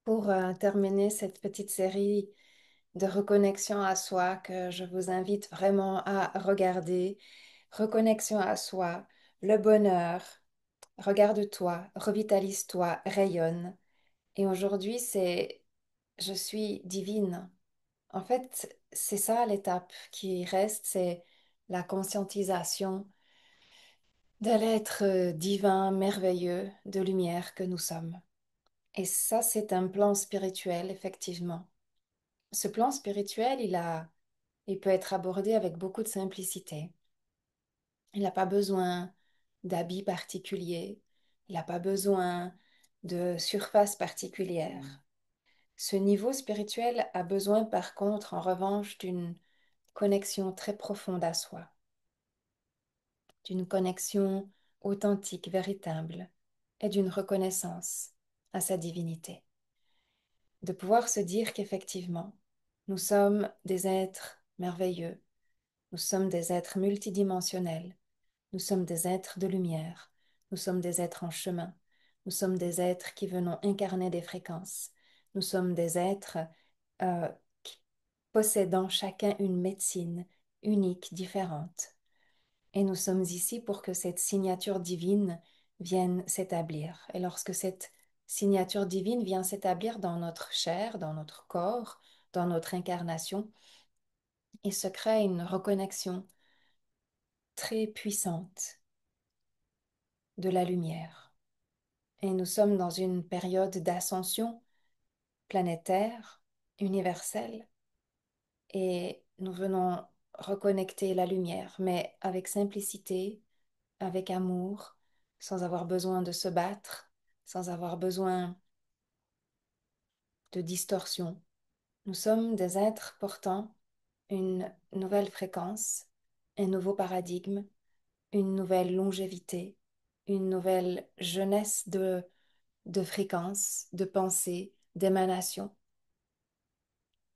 Pour terminer cette petite série de reconnexion à soi que je vous invite vraiment à regarder. Reconnexion à soi, le bonheur, regarde-toi, revitalise-toi, rayonne. Et aujourd'hui, c'est je suis divine. En fait, c'est ça l'étape qui reste, c'est la conscientisation de l'être divin, merveilleux, de lumière que nous sommes. Et ça, c'est un plan spirituel, effectivement. Ce plan spirituel, il peut être abordé avec beaucoup de simplicité. Il n'a pas besoin d'habits particuliers, il n'a pas besoin de surface particulière. Ce niveau spirituel a besoin, par contre, en revanche, d'une connexion très profonde à soi, d'une connexion authentique, véritable, et d'une reconnaissance à sa divinité. De pouvoir se dire qu'effectivement, nous sommes des êtres merveilleux. Nous sommes des êtres multidimensionnels. Nous sommes des êtres de lumière. Nous sommes des êtres en chemin. Nous sommes des êtres qui venons incarner des fréquences. Nous sommes des êtres qui possédant chacun une médecine unique, différente. Et nous sommes ici pour que cette signature divine vienne s'établir. Et lorsque cette signature divine vient s'établir dans notre chair, dans notre corps, dans notre incarnation, il se crée une reconnexion très puissante de la lumière. Et nous sommes dans une période d'ascension planétaire, universelle, et nous venons reconnecter la lumière, mais avec simplicité, avec amour, sans avoir besoin de se battre, sans avoir besoin de distorsion. Nous sommes des êtres portant une nouvelle fréquence, un nouveau paradigme, une nouvelle longévité, une nouvelle jeunesse de fréquences, de pensée, d'émanation.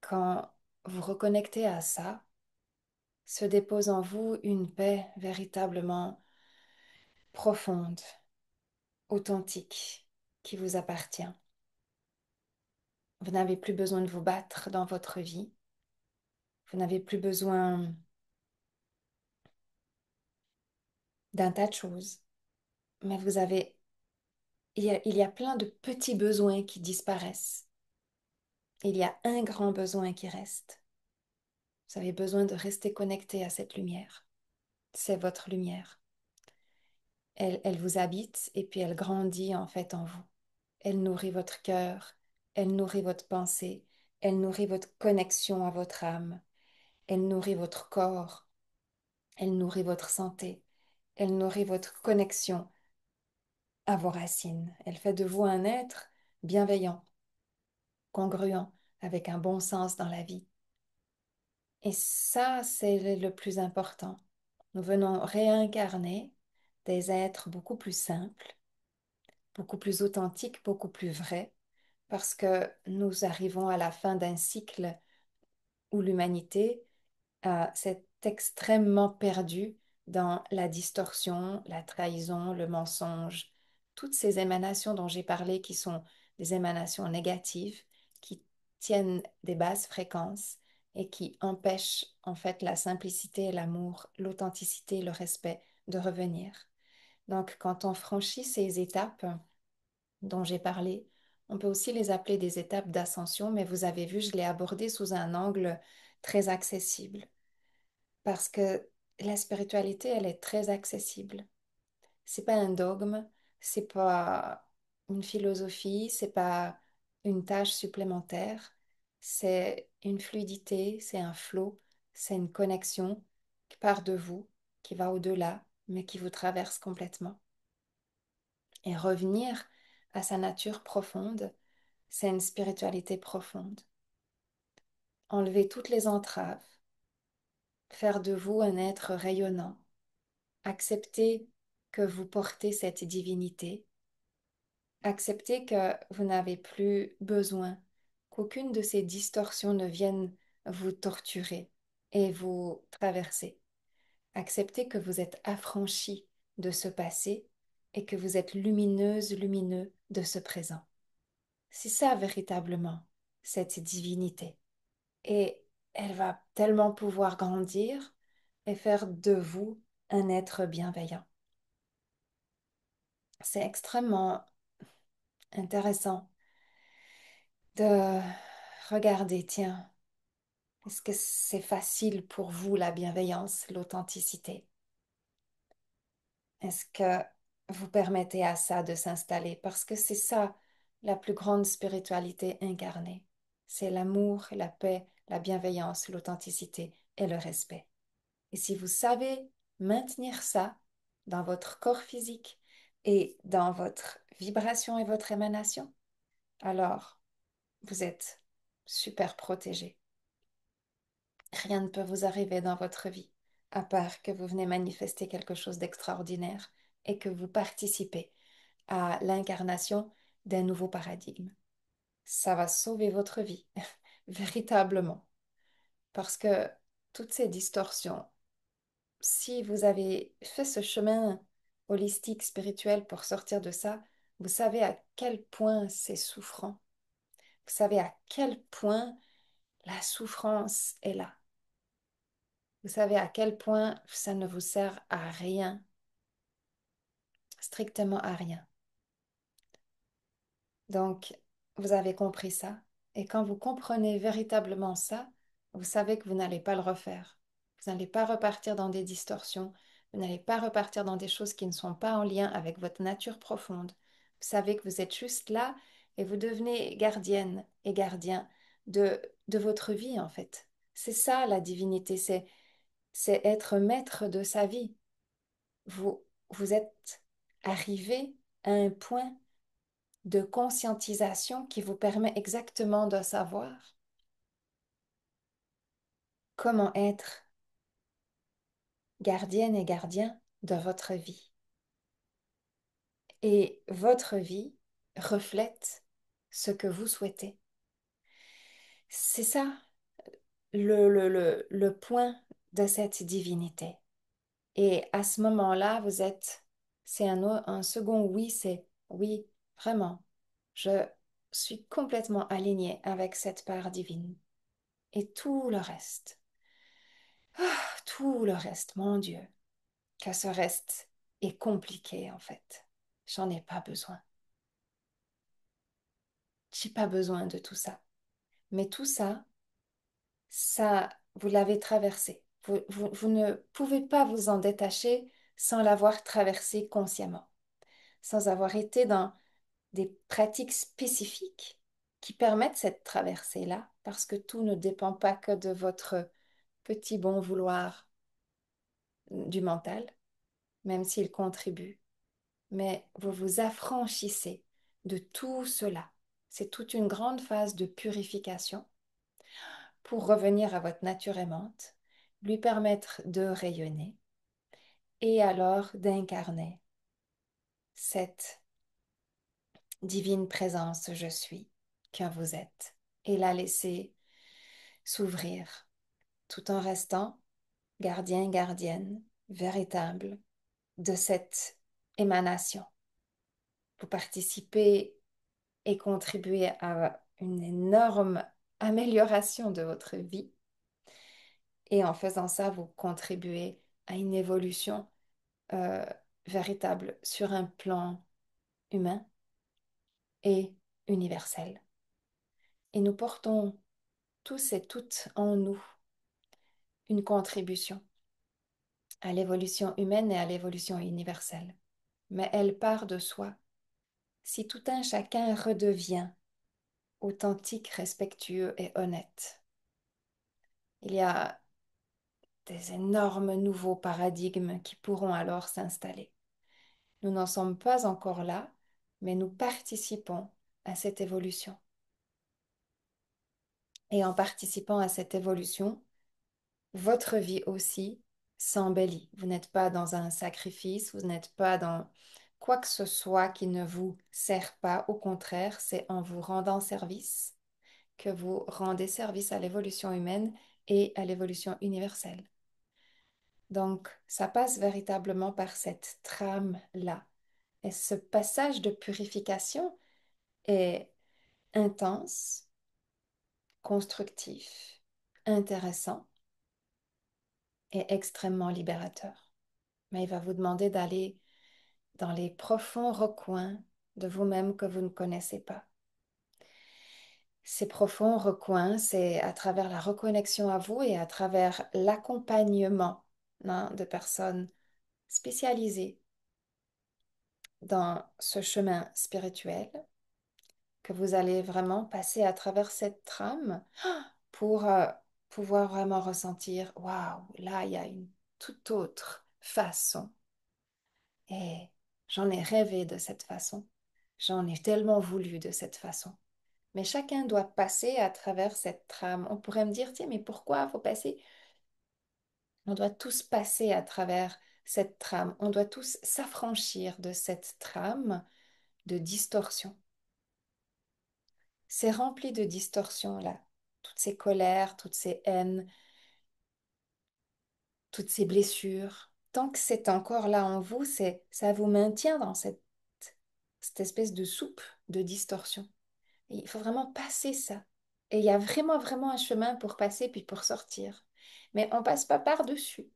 Quand vous reconnectez à ça, se dépose en vous une paix véritablement profonde, authentique, qui vous appartient. Vous n'avez plus besoin de vous battre dans votre vie. Vous n'avez plus besoin d'un tas de choses. Mais il y a plein de petits besoins qui disparaissent. Il y a un grand besoin qui reste. Vous avez besoin de rester connecté à cette lumière. C'est votre lumière. Elle vous habite et puis elle grandit en fait en vous. Elle nourrit votre cœur, elle nourrit votre pensée, elle nourrit votre connexion à votre âme, elle nourrit votre corps, elle nourrit votre santé, elle nourrit votre connexion à vos racines. Elle fait de vous un être bienveillant, congruent, avec un bon sens dans la vie. Et ça, c'est le plus important. Nous venons réincarner des êtres beaucoup plus simples, beaucoup plus authentiques, beaucoup plus vrais, parce que nous arrivons à la fin d'un cycle où l'humanité s'est extrêmement perdue dans la distorsion, la trahison, le mensonge, toutes ces émanations dont j'ai parlé qui sont des émanations négatives, qui tiennent des basses fréquences et qui empêchent en fait la simplicité, l'amour, l'authenticité, le respect de revenir. Donc quand on franchit ces étapes dont j'ai parlé, on peut aussi les appeler des étapes d'ascension, mais vous avez vu, je l'ai abordé sous un angle très accessible parce que la spiritualité, elle est très accessible. C'est pas un dogme, c'est pas une philosophie, c'est pas une tâche supplémentaire, c'est une fluidité, c'est un flow, c'est une connexion qui part de vous, qui va au-delà, mais qui vous traverse complètement. Et revenir à sa nature profonde, c'est une spiritualité profonde. Enlever toutes les entraves, faire de vous un être rayonnant, accepter que vous portez cette divinité, accepter que vous n'avez plus besoin qu'aucune de ces distorsions ne vienne vous torturer et vous traverser. Accepter que vous êtes affranchi de ce passé et que vous êtes lumineuse, lumineux de ce présent. C'est ça véritablement, cette divinité. Et elle va tellement pouvoir grandir et faire de vous un être bienveillant. C'est extrêmement intéressant de regarder, tiens, est-ce que c'est facile pour vous la bienveillance, l'authenticité? Est-ce que vous permettez à ça de s'installer? Parce que c'est ça la plus grande spiritualité incarnée. C'est l'amour, la paix, la bienveillance, l'authenticité et le respect. Et si vous savez maintenir ça dans votre corps physique et dans votre vibration et votre émanation, alors vous êtes super protégé. Rien ne peut vous arriver dans votre vie, à part que vous venez manifester quelque chose d'extraordinaire et que vous participez à l'incarnation d'un nouveau paradigme. Ça va sauver votre vie, véritablement. Parce que toutes ces distorsions, si vous avez fait ce chemin holistique, spirituel pour sortir de ça, vous savez à quel point c'est souffrant. Vous savez à quel point la souffrance est là. Vous savez à quel point ça ne vous sert à rien, strictement à rien. Donc, vous avez compris ça. Et quand vous comprenez véritablement ça, vous savez que vous n'allez pas le refaire. Vous n'allez pas repartir dans des distorsions. Vous n'allez pas repartir dans des choses qui ne sont pas en lien avec votre nature profonde. Vous savez que vous êtes juste là et vous devenez gardienne et gardien de votre vie, en fait. C'est ça la divinité, c'est être maître de sa vie. Vous êtes arrivé à un point de conscientisation qui vous permet exactement de savoir comment être gardienne et gardien de votre vie. Et votre vie reflète ce que vous souhaitez. C'est ça le point de cette divinité. Et à ce moment-là, c'est un second oui, c'est oui, vraiment, je suis complètement alignée avec cette part divine. Et tout le reste, tout le reste, mon Dieu, que ce reste est compliqué en fait. J'en ai pas besoin. J'ai pas besoin de tout ça. Mais tout ça, ça, vous l'avez traversé. Vous ne pouvez pas vous en détacher sans l'avoir traversé consciemment, sans avoir été dans des pratiques spécifiques qui permettent cette traversée-là, parce que tout ne dépend pas que de votre petit bon vouloir du mental, même s'il contribue, mais vous vous affranchissez de tout cela. C'est toute une grande phase de purification pour revenir à votre nature aimante, lui permettre de rayonner et alors d'incarner cette divine présence je suis que vous êtes et la laisser s'ouvrir tout en restant gardien, gardienne véritable de cette émanation. Vous participez et contribuer à une énorme amélioration de votre vie. Et en faisant ça, vous contribuez à une évolution euh, véritable sur un plan humain et universel. Et nous portons tous et toutes en nous une contribution à l'évolution humaine et à l'évolution universelle. Mais elle part de soi. Si tout un chacun redevient authentique, respectueux et honnête, il y a des énormes nouveaux paradigmes qui pourront alors s'installer. Nous n'en sommes pas encore là, mais nous participons à cette évolution. Et en participant à cette évolution, votre vie aussi s'embellit. Vous n'êtes pas dans un sacrifice, vous n'êtes pas dans quoi que ce soit qui ne vous sert pas. Au contraire, c'est en vous rendant service que vous rendez service à l'évolution humaine et à l'évolution universelle. Donc, ça passe véritablement par cette trame-là. Et ce passage de purification est intense, constructif, intéressant et extrêmement libérateur. Mais il va vous demander d'aller dans les profonds recoins de vous-même que vous ne connaissez pas. Ces profonds recoins, c'est à travers la reconnexion à vous et à travers l'accompagnement, hein, de personnes spécialisées dans ce chemin spirituel que vous allez vraiment passer à travers cette trame pour pouvoir vraiment ressentir, waouh, là, il y a une toute autre façon. Et j'en ai rêvé de cette façon. J'en ai tellement voulu de cette façon. Mais chacun doit passer à travers cette trame. On pourrait me dire, tiens, mais pourquoi faut passer? On doit tous passer à travers cette trame. On doit tous s'affranchir de cette trame de distorsion. C'est rempli de distorsions là. Toutes ces colères, toutes ces haines, toutes ces blessures. Tant que c'est encore là en vous, ça vous maintient dans cette espèce de soupe de distorsion. Et il faut vraiment passer ça. Et il y a vraiment, vraiment un chemin pour passer puis pour sortir. Mais on passe pas par-dessus.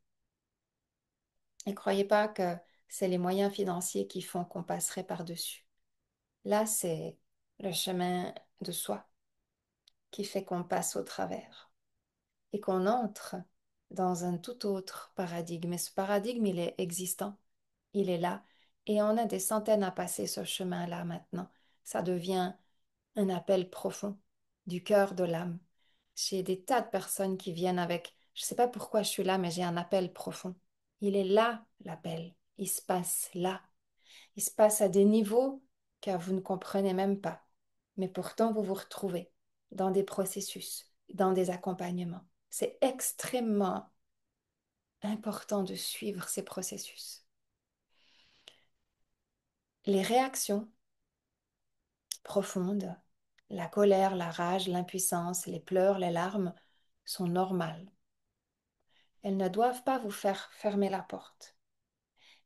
Et croyez pas que c'est les moyens financiers qui font qu'on passerait par-dessus. Là, c'est le chemin de soi qui fait qu'on passe au travers et qu'on entre dans un tout autre paradigme. Et ce paradigme, il est existant, il est là. Et on a des centaines à passer ce chemin-là maintenant. Ça devient un appel profond du cœur de l'âme. J'ai des tas de personnes qui viennent avec, je ne sais pas pourquoi je suis là, mais j'ai un appel profond. Il est là, l'appel. Il se passe là. Il se passe à des niveaux que vous ne comprenez même pas. Mais pourtant, vous vous retrouvez dans des processus, dans des accompagnements. C'est extrêmement important de suivre ces processus. Les réactions profondes, la colère, la rage, l'impuissance, les pleurs, les larmes sont normales. Elles ne doivent pas vous faire fermer la porte.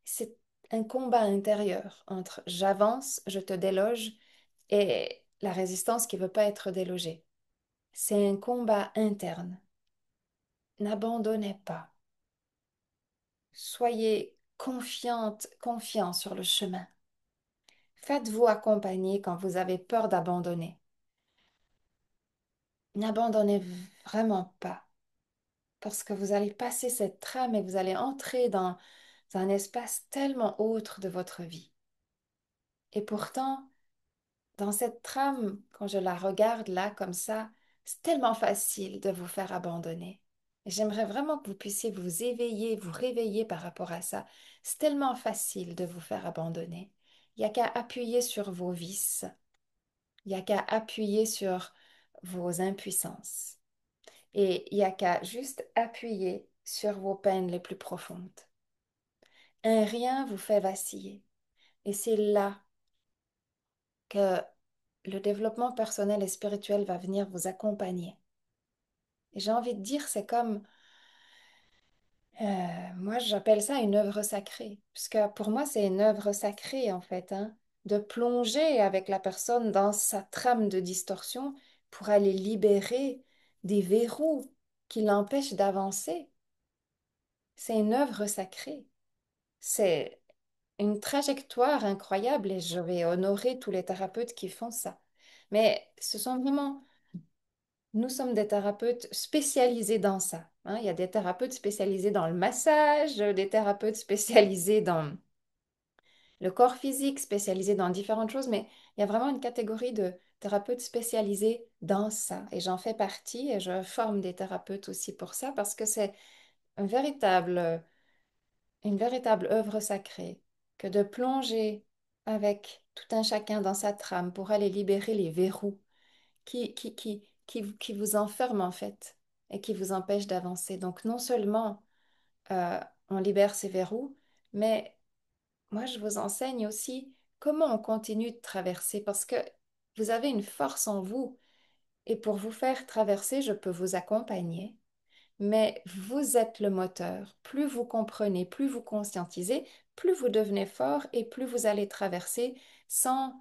C'est un combat intérieur entre j'avance, je te déloge et la résistance qui ne veut pas être délogée. C'est un combat interne. N'abandonnez pas. Soyez confiante, confiant sur le chemin. Faites-vous accompagner quand vous avez peur d'abandonner. N'abandonnez vraiment pas, parce que vous allez passer cette trame et vous allez entrer dans un espace tellement autre de votre vie. Et pourtant, dans cette trame, quand je la regarde là comme ça, c'est tellement facile de vous faire abandonner. Et j'aimerais vraiment que vous puissiez vous éveiller, vous réveiller par rapport à ça. C'est tellement facile de vous faire abandonner. Il n'y a qu'à appuyer sur vos vices. Il n'y a qu'à appuyer sur vos impuissances. Et il n'y a qu'à juste appuyer sur vos peines les plus profondes. Un rien vous fait vaciller. Et c'est là que le développement personnel et spirituel va venir vous accompagner. Et j'ai envie de dire, c'est comme, moi j'appelle ça une œuvre sacrée, puisque pour moi c'est une œuvre sacrée en fait, hein, de plonger avec la personne dans sa trame de distorsion pour aller libérer des verrous qui l'empêchent d'avancer. C'est une œuvre sacrée. C'est une trajectoire incroyable et je vais honorer tous les thérapeutes qui font ça. Mais ce sont vraiment nous sommes des thérapeutes spécialisés dans ça, hein. Il y a des thérapeutes spécialisés dans le massage, des thérapeutes spécialisés dans le corps physique, spécialisés dans différentes choses, mais il y a vraiment une catégorie de thérapeutes spécialisés dans ça. Et j'en fais partie et je forme des thérapeutes aussi pour ça parce que c'est un une véritable œuvre sacrée que de plonger avec tout un chacun dans sa trame pour aller libérer les verrous qui vous enferme en fait et qui vous empêche d'avancer. Donc non seulement euh, on libère ces verrous, mais moi je vous enseigne aussi comment on continue de traverser parce que vous avez une force en vous et pour vous faire traverser, je peux vous accompagner. Mais vous êtes le moteur. Plus vous comprenez, plus vous conscientisez, plus vous devenez fort et plus vous allez traverser sans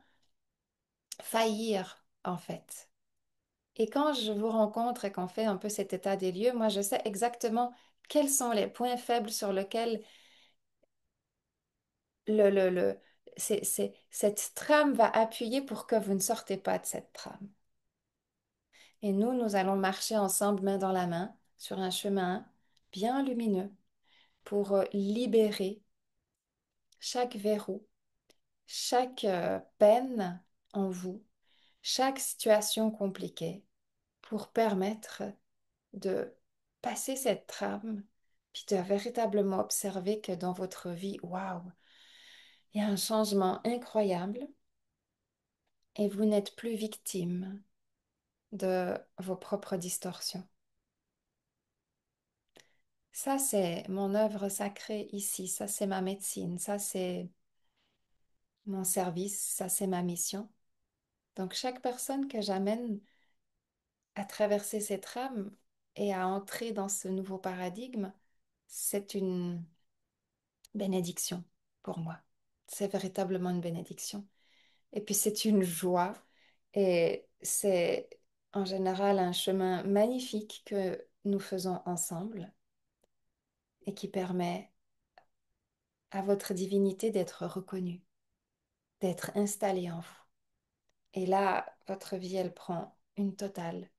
faillir en fait. Et quand je vous rencontre et qu'on fait un peu cet état des lieux, moi, je sais exactement quels sont les points faibles sur lesquels le, le, le, cette trame va appuyer pour que vous ne sortez pas de cette trame. Et nous allons marcher ensemble, main dans la main, sur un chemin bien lumineux pour libérer chaque verrou, chaque peine en vous, chaque situation compliquée, pour permettre de passer cette trame, puis de véritablement observer que dans votre vie, waouh, il y a un changement incroyable et vous n'êtes plus victime de vos propres distorsions. Ça, c'est mon œuvre sacrée ici, ça, c'est ma médecine, ça, c'est mon service, ça, c'est ma mission. Donc, chaque personne que j'amène à traverser cette trame et à entrer dans ce nouveau paradigme, c'est une bénédiction pour moi. C'est véritablement une bénédiction. Et puis c'est une joie et c'est en général un chemin magnifique que nous faisons ensemble et qui permet à votre divinité d'être reconnue, d'être installée en vous. Et là, votre vie, elle prend une totale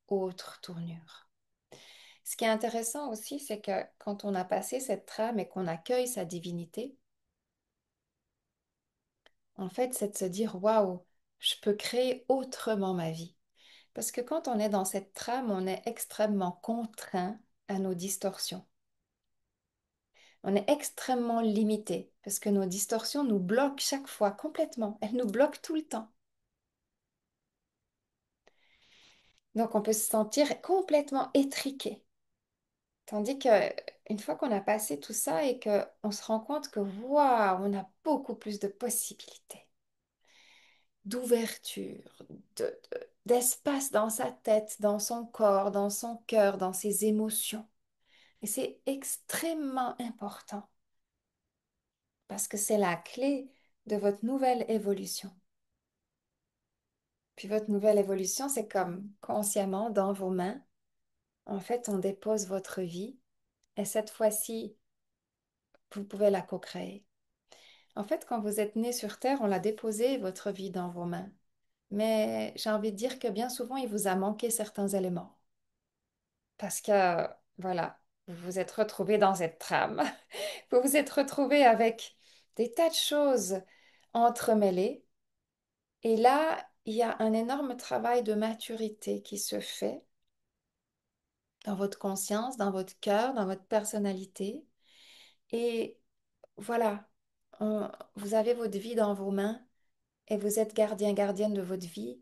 autre tournure. Ce qui est intéressant aussi, c'est que quand on a passé cette trame et qu'on accueille sa divinité, en fait, c'est de se dire, waouh, je peux créer autrement ma vie. Parce que quand on est dans cette trame, on est extrêmement contraint à nos distorsions. On est extrêmement limité parce que nos distorsions nous bloquent chaque fois complètement. Elles nous bloquent tout le temps. Donc on peut se sentir complètement étriqué. Tandis que une fois qu'on a passé tout ça et que on se rend compte que waouh, on a beaucoup plus de possibilités, d'ouverture, d'espace dans sa tête, dans son corps, dans son cœur, dans ses émotions. Et c'est extrêmement important parce que c'est la clé de votre nouvelle évolution. Puis votre nouvelle évolution, c'est comme consciemment dans vos mains, en fait, on dépose votre vie et cette fois-ci, vous pouvez la co-créer. En fait, quand vous êtes né sur Terre, on l'a déposé, votre vie, dans vos mains. Mais j'ai envie de dire que bien souvent, il vous a manqué certains éléments. Parce que, voilà, vous vous êtes retrouvé dans cette trame. Vous vous êtes retrouvé avec des tas de choses entremêlées. Et là, il y a un énorme travail de maturité qui se fait dans votre conscience, dans votre cœur, dans votre personnalité. Et voilà, vous avez votre vie dans vos mains et vous êtes gardien, gardienne de votre vie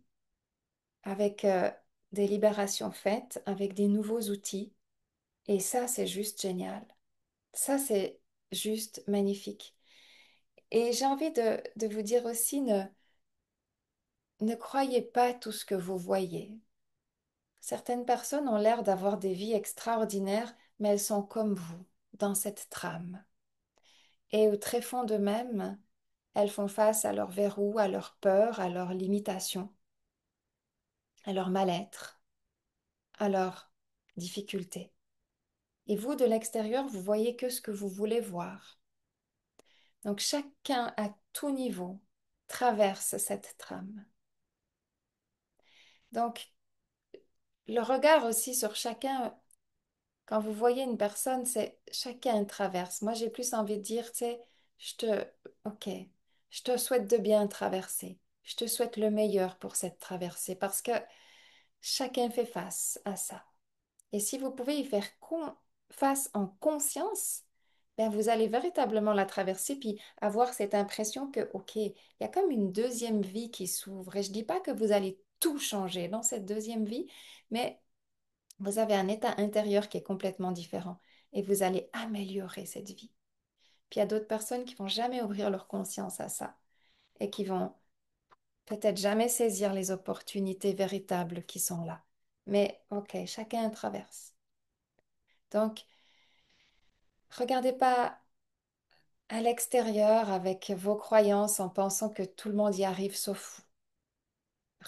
avec des libérations faites, avec des nouveaux outils. Et ça, c'est juste génial. Ça, c'est juste magnifique. Et j'ai envie de vous dire aussi, ne croyez pas tout ce que vous voyez. Certaines personnes ont l'air d'avoir des vies extraordinaires, mais elles sont comme vous, dans cette trame. Et au très fond d'eux-mêmes, elles font face à leurs verrous, à leurs peurs, à leurs limitations, à leur mal-être, à leurs difficultés. Et vous, de l'extérieur, vous voyez que ce que vous voulez voir. Donc chacun à tout niveau traverse cette trame. Donc le regard aussi sur chacun, quand vous voyez une personne, c'est chacun traverse. Moi, j'ai plus envie de dire, tu sais, je te, ok, je te souhaite de bien traverser. Je te souhaite le meilleur pour cette traversée parce que chacun fait face à ça. Et si vous pouvez y faire face en conscience, ben vous allez véritablement la traverser puis avoir cette impression que, ok, il y a comme une deuxième vie qui s'ouvre. Et je dis pas que vous allez tout changer dans cette deuxième vie, mais vous avez un état intérieur qui est complètement différent et vous allez améliorer cette vie. Puis il y a d'autres personnes qui vont jamais ouvrir leur conscience à ça et qui vont peut-être jamais saisir les opportunités véritables qui sont là. Mais ok, chacun traverse. Donc, regardez pas à l'extérieur avec vos croyances en pensant que tout le monde y arrive sauf vous.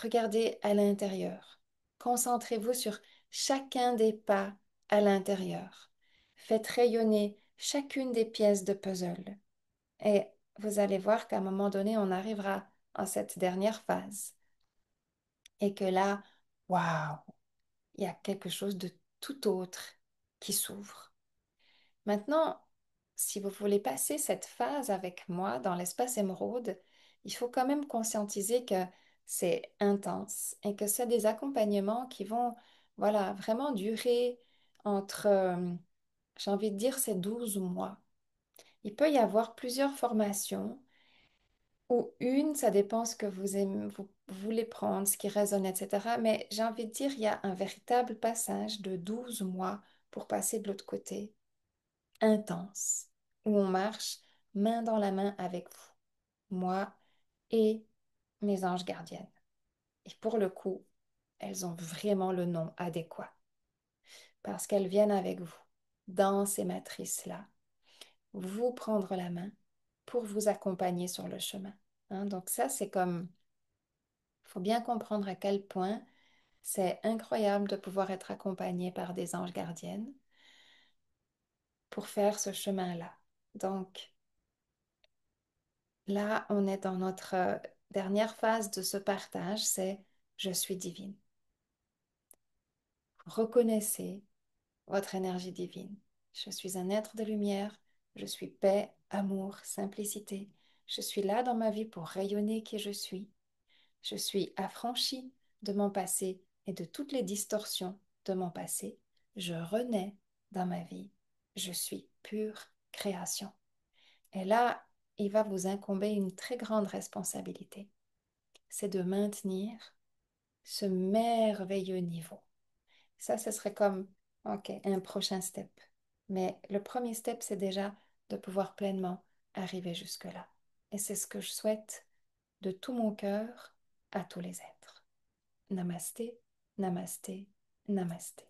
regardez à l'intérieur. Concentrez-vous sur chacun des pas à l'intérieur. Faites rayonner chacune des pièces de puzzle. Et vous allez voir qu'à un moment donné, on arrivera à cette dernière phase. Et que là, waouh, il y a quelque chose de tout autre qui s'ouvre. Maintenant, si vous voulez passer cette phase avec moi dans l'espace émeraude, il faut quand même conscientiser que c'est intense et que c'est des accompagnements qui vont, voilà, vraiment durer entre, j'ai envie de dire, c'est 12 mois. Il peut y avoir plusieurs formations ou une, ça dépend ce que vous aimez, vous voulez prendre, ce qui résonne, etc. Mais j'ai envie de dire, il y a un véritable passage de 12 mois pour passer de l'autre côté intense, où on marche main dans la main avec vous, moi et mes anges gardiennes. Et pour le coup, elles ont vraiment le nom adéquat, parce qu'elles viennent avec vous, dans ces matrices-là, vous prendre la main pour vous accompagner sur le chemin. Hein, donc ça, c'est comme, il faut bien comprendre à quel point c'est incroyable de pouvoir être accompagné par des anges gardiennes pour faire ce chemin-là. Donc, là, on est dans notre dernière phase de ce partage, c'est je suis divine. Reconnaissez votre énergie divine. Je suis un être de lumière, je suis paix, amour, simplicité. Je suis là dans ma vie pour rayonner qui je suis. Je suis affranchie de mon passé et de toutes les distorsions de mon passé. Je renais dans ma vie. Je suis pure création. Et là, il va vous incomber une très grande responsabilité. C'est de maintenir ce merveilleux niveau. Ça, ce serait comme, OK, un prochain step. Mais le premier step, c'est déjà de pouvoir pleinement arriver jusque-là. Et c'est ce que je souhaite de tout mon cœur à tous les êtres. Namasté, namasté, namasté.